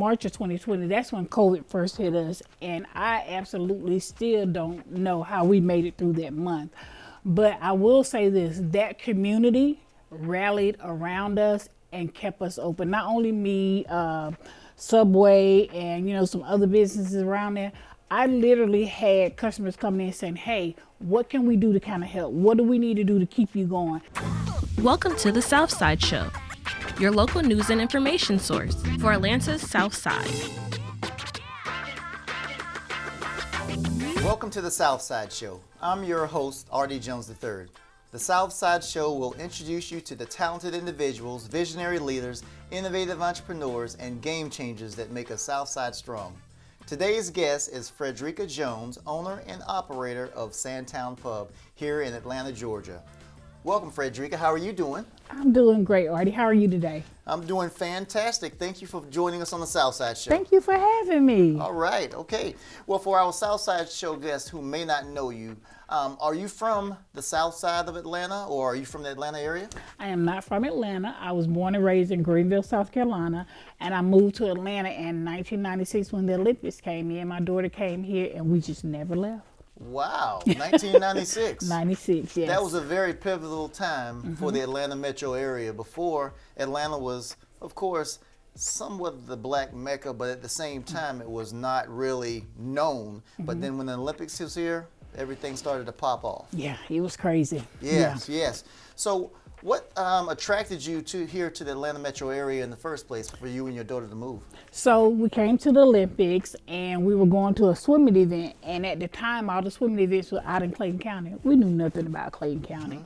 March of 2020, that's when COVID first hit us. And I absolutely still don't know how we made it through that month. But I will say this, that community rallied around us and kept us open. Not only me, Subway, and some other businesses around there. I literally had customers coming in saying, hey, what can we do to kind of help? What do we need to do to keep you going? Welcome to the Southside Show, your local news and information source for Atlanta's South Side. Welcome to the Southside Show. I'm your host, R.D. Jones III. The Southside Show will introduce you to the talented individuals, visionary leaders, innovative entrepreneurs, and game changers that make a Southside strong. Today's guest is Fredericka Jones, owner and operator of Sandtown Pub here in Atlanta, Georgia. Welcome, Fredricka. How are you doing? I'm doing great, Artie. How are you today? I'm doing fantastic. Thank you for joining us on the Southside Show. Thank you for having me. All right. Okay. Well, for our Southside Show guests who may not know you, are you from the South Side of Atlanta, or are you from the Atlanta area? I am not from Atlanta. I was born and raised in Greenville, South Carolina, and I moved to Atlanta in 1996 when the Olympics came in. My daughter came here, and we just never left. Wow, 1996. 96, yes. That was a very pivotal time for the Atlanta metro area. Before, Atlanta was, of course, somewhat the black mecca, but at the same time, it was not really known. But then when the Olympics was here, everything started to pop off. Yeah, it was crazy. Yes, yes. So what attracted you here to the Atlanta metro area in the first place for you and your daughter to move? So we came to the Olympics and we were going to a swimming event, and at the time all the swimming events were out in Clayton County. We knew nothing about Clayton County.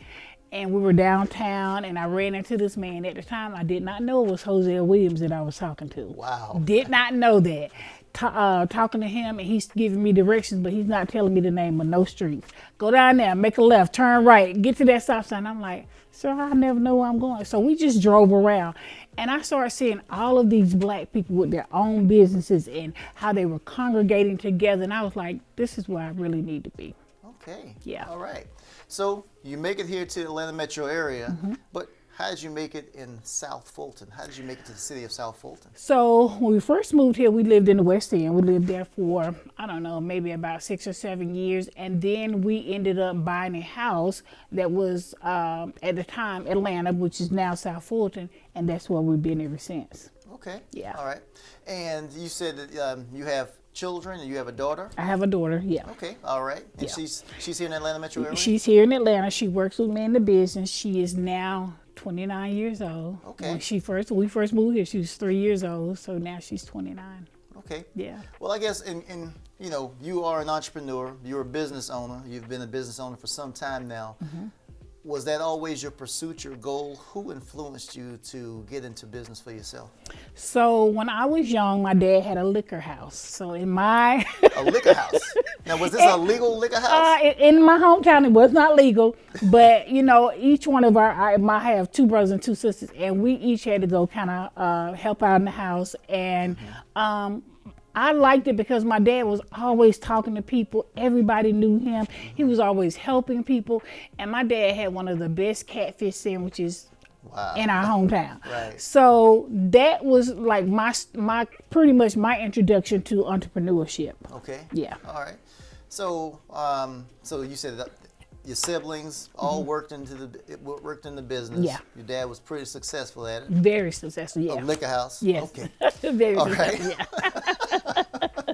And we were downtown, and I ran into this man. At the time I did not know it was Jose Williams that I was talking to. Wow. Did not know that. Talking to him, and he's giving me directions, but he's not telling me the name of no streets. Go down there, make a left, turn right, get to that stop sign. I'm like, sir, I never know where I'm going. So we just drove around, and I started seeing all of these black people with their own businesses and how they were congregating together. And I was like, this is where I really need to be. Okay. Yeah. All right. So you make it here to the Atlanta metro area, but how did you make it in South Fulton? How did you make it to the city of South Fulton? So when we first moved here, we lived in the West End. We lived there for, I don't know, maybe about 6 or 7 years. And then we ended up buying a house that was, at the time, Atlanta, which is now South Fulton. And that's where we've been ever since. Okay. Yeah. All right. And you said that you have children and you have a daughter? I have a daughter, yeah. Okay. All right. And Yeah. she's here in the Atlanta metro area? She's here in Atlanta. She works with me in the business. She is now 29 years old. Okay. When we first moved here, she was 3 years old, so now she's 29. Okay. Yeah. Well, I guess you are an entrepreneur, you're a business owner, you've been a business owner for some time now. Was that always your pursuit, your goal? Who influenced you to get into business for yourself? So when I was young, my dad had a liquor house. So in my A liquor house. Now, was this a legal liquor house? in my hometown, it was not legal, but each one of I have 2 brothers and 2 sisters, and we each had to go kind of help out in the house. And I liked it because my dad was always talking to people. Everybody knew him. He was always helping people. And my dad had one of the best catfish sandwiches in our hometown. Right. So that was like my pretty much my introduction to entrepreneurship. Okay. Yeah. All right. So, so you said that your siblings all worked in the business. Yeah. Your dad was pretty successful at it. Very successful, yeah. A liquor house. Yes. Okay. Very All successful, right. yeah.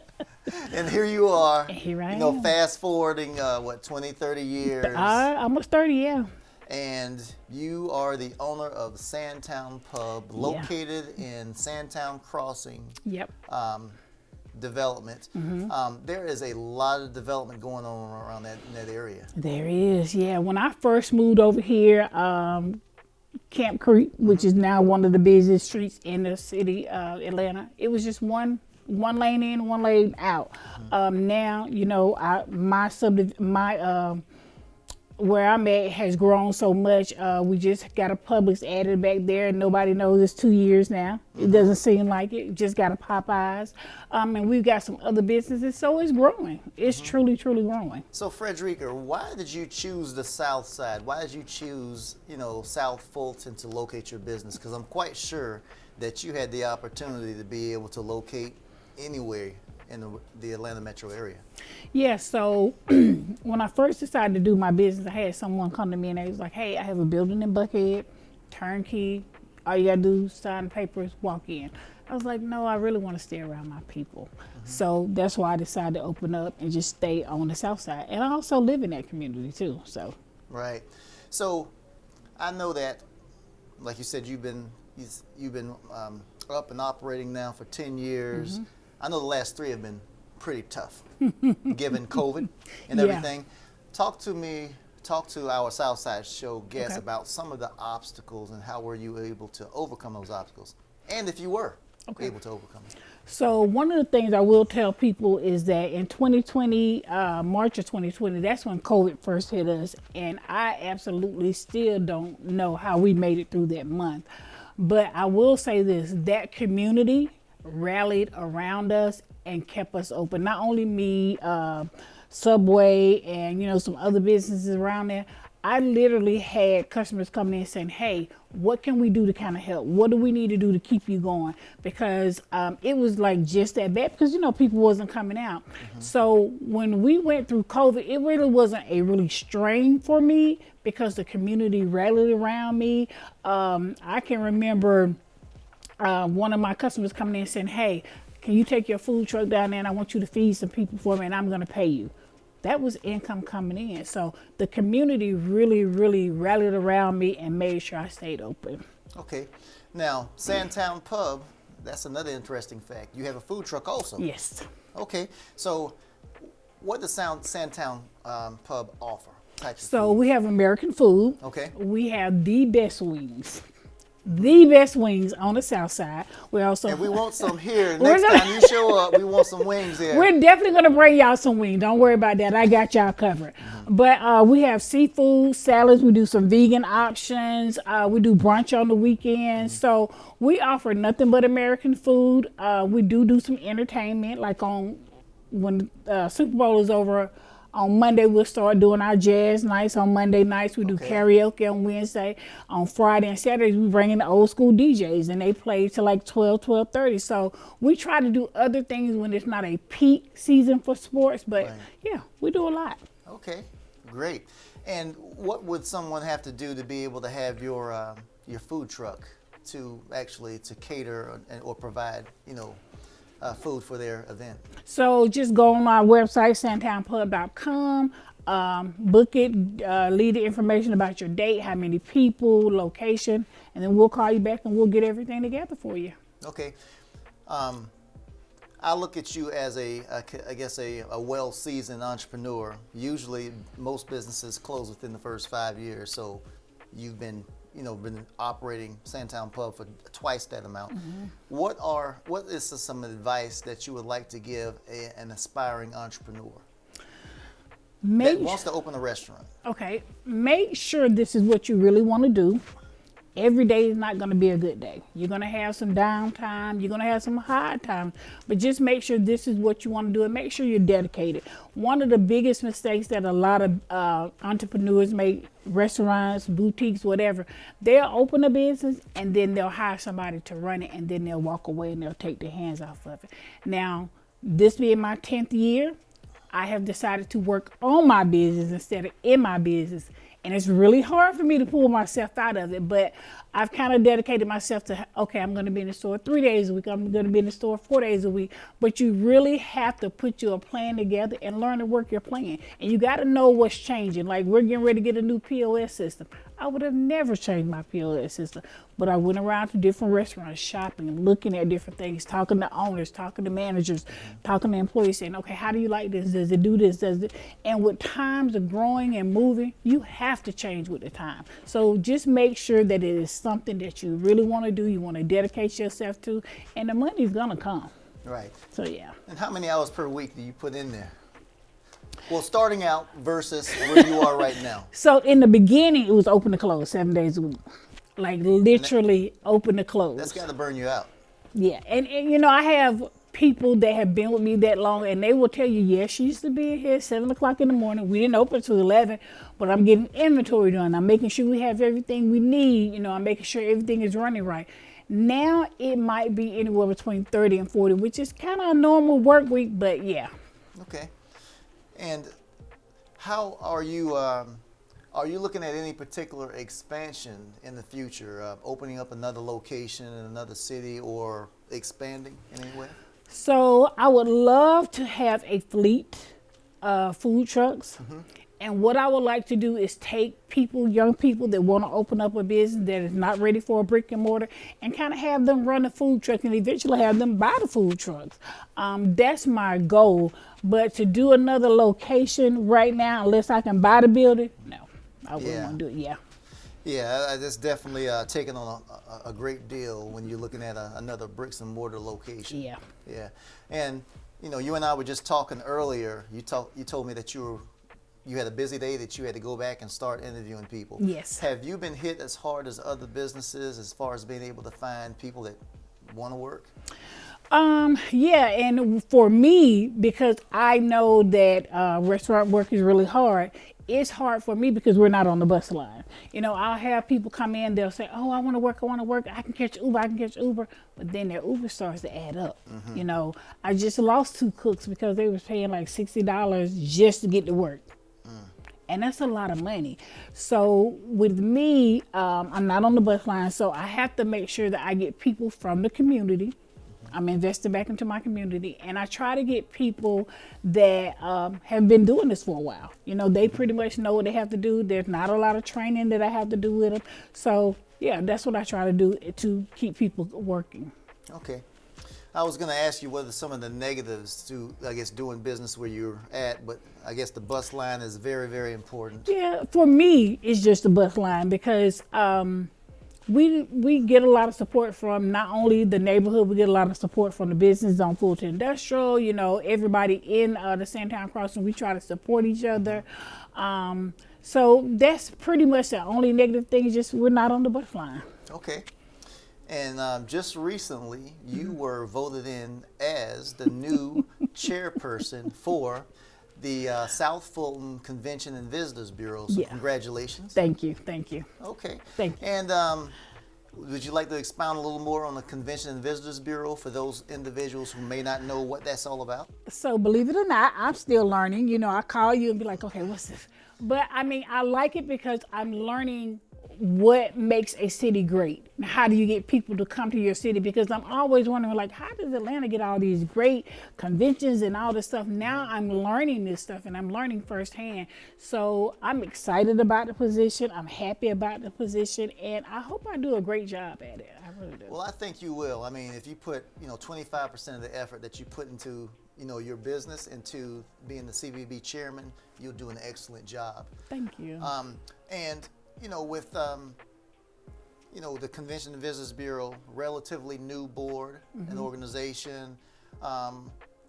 And here you are. Here I am. Fast forwarding 20, 30 years. Almost 30, yeah. And you are the owner of Sandtown Pub, located in Sandtown Crossing. Yep. Development. There is a lot of development going on around in that area. There is, yeah. When I first moved over here, Camp Creek, which is now one of the busiest streets in the city of Atlanta, it was just one lane in, one lane out. Now, where I'm at has grown so much. We just got a Publix added back there, and nobody knows it's 2 years now. It doesn't seem like it. Just got a Popeyes, and we've got some other businesses, so it's growing. It's truly, truly growing. So, Fredericka, why did you choose the South Side? Why did you choose, South Fulton to locate your business? Because I'm quite sure that you had the opportunity to be able to locate anywhere in the Atlanta metro area? Yeah, so when I first decided to do my business, I had someone come to me and they was like, hey, I have a building in Buckhead, turnkey, all you gotta do is sign the papers, walk in. I was like, no, I really want to stay around my people. So that's why I decided to open up and just stay on the south side. And I also live in that community too, so. Right. So I know that, like you said, you've been up and operating now for 10 years. I know the last 3 have been pretty tough, given COVID and everything. Talk to our Southside Show guests about some of the obstacles and how were you able to overcome those obstacles, and if you were able to overcome them. So one of the things I will tell people is that in 2020, March of 2020, that's when COVID first hit us, and I absolutely still don't know how we made it through that month. But I will say this, that community rallied around us and kept us open. Not only me, Subway, and some other businesses around there. I literally had customers coming in saying, hey, what can we do to kind of help? What do we need to do to keep you going? Because it was like just that bad because, people wasn't coming out. So when we went through COVID, it really wasn't a really strain for me because the community rallied around me. I can remember one of my customers coming in saying, hey, can you take your food truck down there and I want you to feed some people for me and I'm going to pay you. That was income coming in. So the community really, really rallied around me and made sure I stayed open. Okay. Now, Sandtown Pub, that's another interesting fact. You have a food truck also. Yes. Okay. So what does Sandtown Pub offer? So we have American food. Okay. We have the best wings. The best wings on the south side. We also and we want some here. Next time you show up, we want some wings here. We're definitely gonna bring y'all some wings. Don't worry about that. I got y'all covered. But we have seafood, salads. We do some vegan options. We do brunch on the weekends. So we offer nothing but American food. We do some entertainment, like when Super Bowl is over. On Monday, we'll start doing our jazz nights. On Monday nights, we do karaoke on Wednesday. On Friday and Saturdays, we bring in the old school DJs, and they play till like 12:30. So we try to do other things when it's not a peak season for sports. But yeah, we do a lot. Okay, great. And what would someone have to do to be able to have your food truck to cater or provide, food for their event? So just go on our website, sandtownpub.com, book it, leave the information about your date, how many people, location, and then we'll call you back and we'll get everything together for you. Okay. I look at you as a well-seasoned entrepreneur. Usually most businesses close within the first 5 years, so you've been operating Sandtown Pub for twice that amount. What is some advice that you would like to give an aspiring entrepreneur that wants to open a restaurant? Okay, make sure this is what you really want to do. Every day is not going to be a good day. You're going to have some downtime. You're going to have some hard times. But just make sure this is what you want to do and make sure you're dedicated. One of the biggest mistakes that a lot of entrepreneurs make, restaurants, boutiques, whatever, they'll open a business and then they'll hire somebody to run it and then they'll walk away and they'll take their hands off of it. Now, this being my 10th year, I have decided to work on my business instead of in my business. And it's really hard for me to pull myself out of it, but I've kind of dedicated myself to, okay, I'm going to be in the store 3 days a week. I'm going to be in the store 4 days a week. But you really have to put your plan together and learn to work your plan. And you got to know what's changing. Like, we're getting ready to get a new POS system. I would have never changed my POS system, but I went around to different restaurants, shopping and looking at different things, talking to owners, talking to managers, talking to employees, saying, okay, how do you like this? Does it do this? Does it? And with times of growing and moving, you have to change with the time. So just make sure that it is something that you really want to do, you want to dedicate yourself to, and the money's gonna come. Right. So yeah. And how many hours per week do you put in there? Well, starting out versus where you are right now. So in the beginning, it was open to close 7 days a week. Like literally open to close. That's got to burn you out. Yeah. And I have people that have been with me that long, and they will tell you, yes, she used to be here at 7 o'clock in the morning. We didn't open until 11, but I'm getting inventory done. I'm making sure we have everything we need. I'm making sure everything is running right. Now it might be anywhere between 30 and 40, which is kind of a normal work week, but yeah. Okay. And how are you looking at any particular expansion in the future, opening up another location in another city or expanding in any way? So I would love to have a fleet of food trucks. And what I would like to do is take people, young people that want to open up a business that is not ready for a brick and mortar, and kind of have them run a food truck and eventually have them buy the food trucks. That's my goal. But to do another location right now, unless I can buy the building, no, I wouldn't want to do it. Yeah. Yeah, that's definitely taking on a great deal when you're looking at another bricks and mortar location. Yeah. Yeah. And, you and I were just talking earlier. You told me that you had a busy day, that you had to go back and start interviewing people. Yes. Have you been hit as hard as other businesses as far as being able to find people that want to work? Yeah, and for me, because I know that restaurant work is really hard, it's hard for me because we're not on the bus line. I'll have people come in, they'll say, oh, I want to work, I can catch Uber, but then their Uber starts to add up. I just lost 2 cooks because they was paying like $60 just to get to work. And that's a lot of money. So with me, I'm not on the bus line, so I have to make sure that I get people from the community. I'm investing back into my community, and I try to get people that have been doing this for a while. They pretty much know what they have to do. There's not a lot of training that I have to do with them. So yeah, that's what I try to do to keep people working. Okay. I was going to ask you what are some of the negatives to, I guess, doing business where you're at, but I guess the bus line is very, very important. Yeah, for me, it's just the bus line because we get a lot of support from not only the neighborhood, we get a lot of support from the business on Fulton Industrial, everybody in the Sandtown crossing, we try to support each other. So that's pretty much the only negative thing, is just we're not on the bus line. Okay. And just recently, you were voted in as the new chairperson for the South Fulton Convention and Visitors Bureau. So congratulations. Thank you. Okay. Thank you. And would you like to expound a little more on the Convention and Visitors Bureau for those individuals who may not know what that's all about? So believe it or not, I'm still learning. I call you and be like, okay, what's this? But I like it because I'm learning what makes a city great. How do you get people to come to your city? Because I'm always wondering, how does Atlanta get all these great conventions and all this stuff? Now I'm learning this stuff, and I'm learning firsthand. So I'm excited about the position. I'm happy about the position, and I hope I do a great job at it. I really do. Well, I think you will. If you put 25% of the effort that you put into your business into being the CVB chairman, you'll do an excellent job. Thank you. And with the Convention and Visitors Bureau, relatively new board and organization,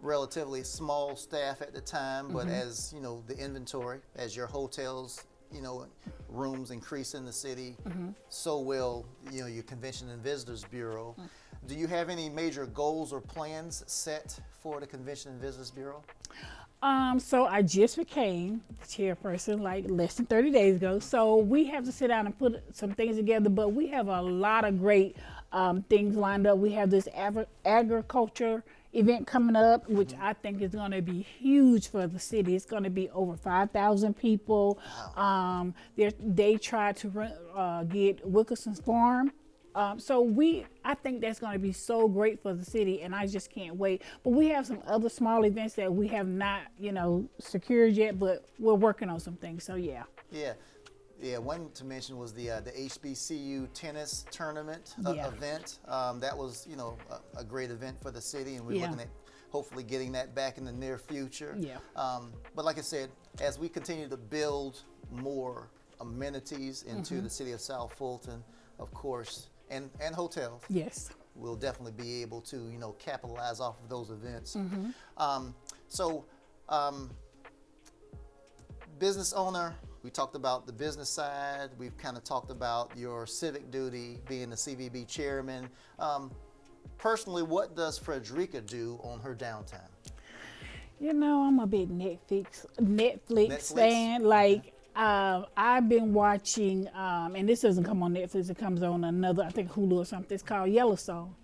relatively small staff at the time, but as the inventory, as your hotels, rooms increase in the city, so will your Convention and Visitors Bureau. Do you have any major goals or plans set for the Convention and Visitors Bureau? So I just became the chairperson like less than 30 days ago. So we have to sit down and put some things together, but we have a lot of great things lined up. We have this agriculture event coming up, which I think is going to be huge for the city. It's going to be over 5,000 people. Wow. They try to get Wilkerson's Farm. I think that's going to be so great for the city, and I just can't wait. But we have some other small events that we have not, secured yet, but we're working on some things. So yeah. Yeah. One to mention was the HBCU tennis tournament event. That was, a great event for the city, and we're looking at hopefully getting that back in the near future. Yeah. But like I said, as we continue to build more amenities into the city of South Fulton, of course, and hotels. Yes. We'll definitely be able to, capitalize off of those events. Business owner, we talked about the business side. We've kind of talked about your civic duty, being the CVB chairman. Personally, what does Fredericka do on her downtime? I'm a big Netflix fan. I've been watching, and this doesn't come on Netflix. It comes on another, I think Hulu or something. It's called Yellowstone.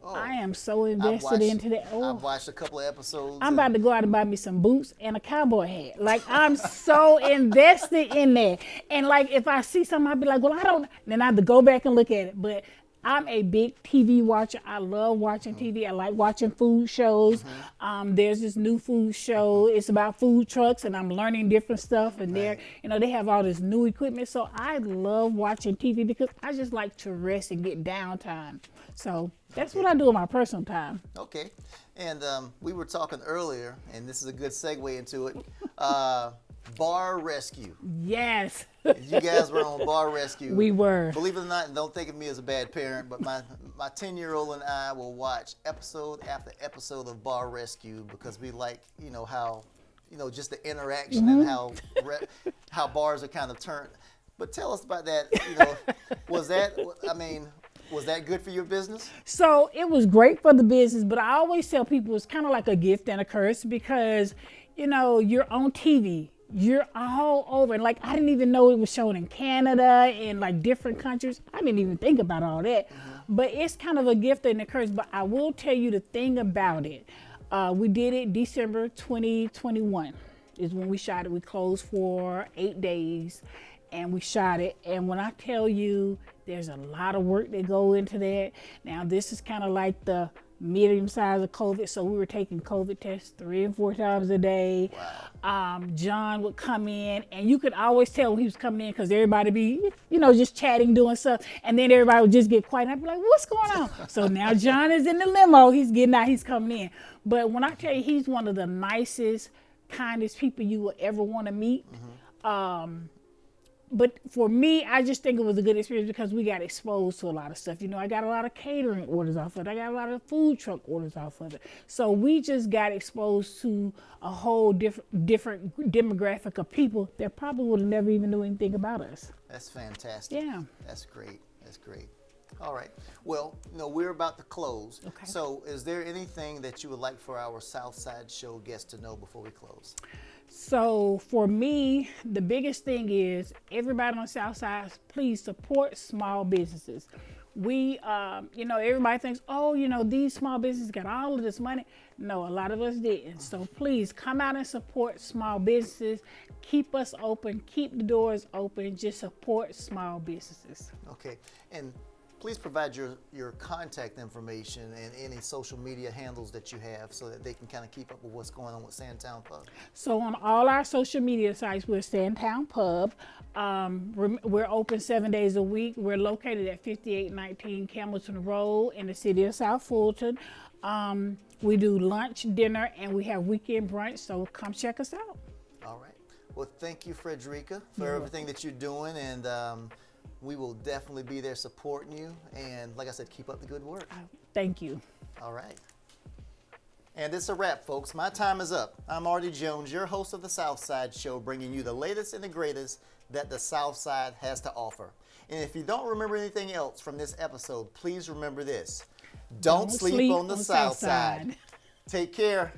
Oh, I am so invested into that. Oh, I've watched a couple of episodes. I'm about to go out and buy me some boots and a cowboy hat. Like, I'm so invested in that. And like, if I see something, I'll be like, well, I don't. Then I have to go back and look at it. But I'm a big TV watcher. I love watching TV. I like watching food shows. There's this new food show. It's about food trucks, and I'm learning different stuff. And they're, they have all this new equipment. So I love watching TV because I just like to rest and get downtime. So that's what I do in my personal time. Okay. And we were talking earlier, and this is a good segue into it. Bar Rescue. Yes. You guys were on Bar Rescue. We were. Believe it or not, and don't think of me as a bad parent, but my 10-year-old and I will watch episode after episode of Bar Rescue because we like, how, just the interaction and how bars are kind of turned. But tell us about that. Was that good for your business? So it was great for the business, but I always tell people it's kind of like a gift and a curse because, you're on TV. You're all over. And like, I didn't even know it was shown in Canada and like different countries. I didn't even think about all that. But it's kind of a gift and a curse. But I will tell you the thing about it. We did it December 2021 is when we shot it. We closed for 8 days and we shot it. And when I tell you, there's a lot of work that go into that. Now, this is kind of like the medium size of COVID. So we were taking COVID tests 3 and 4 times a day. Wow. John would come in and you could always tell when he was coming in because everybody be, just chatting, doing stuff. And then everybody would just get quiet. And I'd be like, what's going on? So now John is in the limo. He's getting out. He's coming in. But when I tell you, he's one of the nicest, kindest people you will ever want to meet. But for me, I just think it was a good experience because we got exposed to a lot of stuff. I got a lot of catering orders off of it. I got a lot of food truck orders off of it. So we just got exposed to a whole different demographic of people that probably would have never even knew anything about us. That's fantastic. Yeah. That's great. That's great. All right. Well, we're about to close. Okay. So is there anything that you would like for our Southside Show guests to know before we close? So for me, the biggest thing is everybody on the South Side, please support small businesses. We, everybody thinks, these small businesses got all of this money. No, a lot of us didn't. So please come out and support small businesses. Keep us open. Keep the doors open. Just support small businesses. Okay. And please provide your contact information and any social media handles that you have so that they can kind of keep up with what's going on with Sandtown Pub. So on all our social media sites, we're Sandtown Pub. We're open 7 days a week. We're located at 5819 Campbellton Road in the city of South Fulton. We do lunch, dinner, and we have weekend brunch, so come check us out. All right. Well, thank you, Fredricka, for everything that you're doing, and we will definitely be there supporting you. And like I said, keep up the good work. Thank you. All right. And it's a wrap, folks. My time is up. I'm Artie Jones, your host of the Southside Show, bringing you the latest and the greatest that the Southside has to offer. And if you don't remember anything else from this episode, please remember this. Don't sleep on the Southside. Take care.